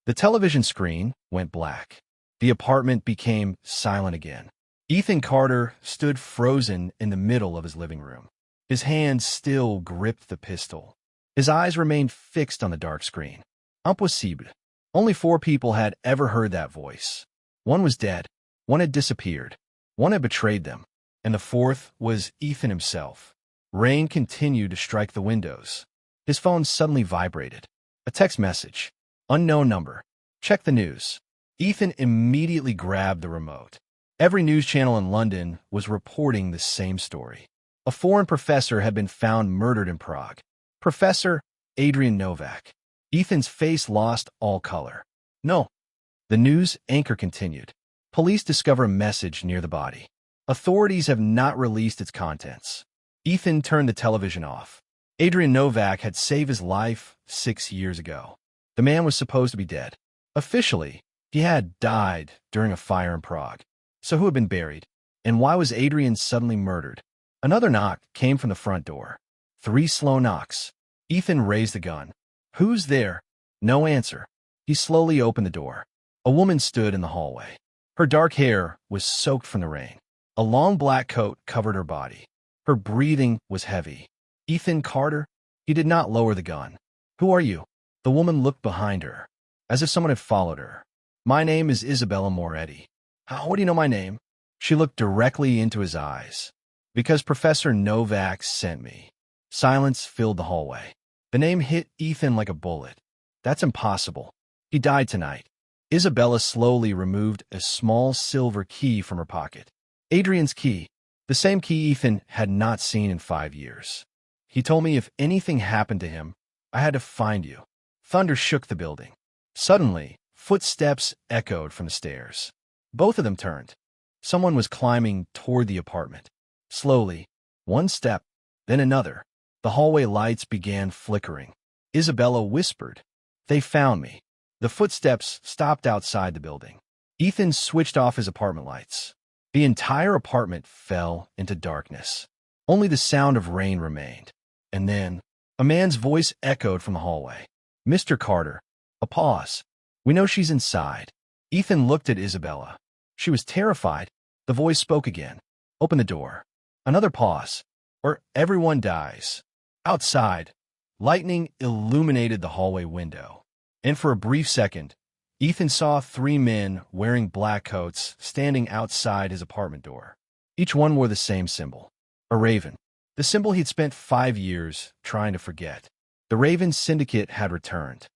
The television screen went black. The apartment became silent again. Ethan Carter stood frozen in the middle of his living room. His hands still gripped the pistol. His eyes remained fixed on the dark screen. Impossible. Only 4 people had ever heard that voice. One was dead. One had disappeared. One had betrayed them. And the 4th was Ethan himself. Rain continued to strike the windows. His phone suddenly vibrated. A text message. Unknown number. Check the news. Ethan immediately grabbed the remote. Every news channel in London was reporting the same story. A foreign professor had been found murdered in Prague. Professor Adrian Novak. Ethan's face lost all color. No. The news anchor continued. Police discover a message near the body. Authorities have not released its contents. Ethan turned the television off. Adrian Novak had saved his life 6 years ago. The man was supposed to be dead. Officially, he had died during a fire in Prague. So who had been buried? And why was Adrian suddenly murdered? Another knock came from the front door. 3 slow knocks. Ethan raised the gun. Who's there? No answer. He slowly opened the door. A woman stood in the hallway. Her dark hair was soaked from the rain. A long black coat covered her body. Her breathing was heavy. Ethan Carter? He did not lower the gun. Who are you? The woman looked behind her, as if someone had followed her. My name is Isabella Moretti. How do you know my name? She looked directly into his eyes. Because Professor Novak sent me. Silence filled the hallway. The name hit Ethan like a bullet. That's impossible. He died tonight. Isabella slowly removed a small silver key from her pocket. Adrian's key. The same key Ethan had not seen in 5 years. He told me if anything happened to him, I had to find you. Thunder shook the building. Suddenly, footsteps echoed from the stairs. Both of them turned. Someone was climbing toward the apartment. Slowly, one step, then another. The hallway lights began flickering. Isabella whispered, "They found me." The footsteps stopped outside the building. Ethan switched off his apartment lights. The entire apartment fell into darkness. Only the sound of rain remained. And then, a man's voice echoed from the hallway. "Mr. Carter." A pause. "We know she's inside." Ethan looked at Isabella. She was terrified. The voice spoke again. "Open the door." Another pause. "Or everyone dies." Outside, lightning illuminated the hallway window. And for a brief second, Ethan saw 3 men wearing black coats standing outside his apartment door. Each one wore the same symbol, a raven, the symbol he'd spent 5 years trying to forget. The Raven Syndicate had returned.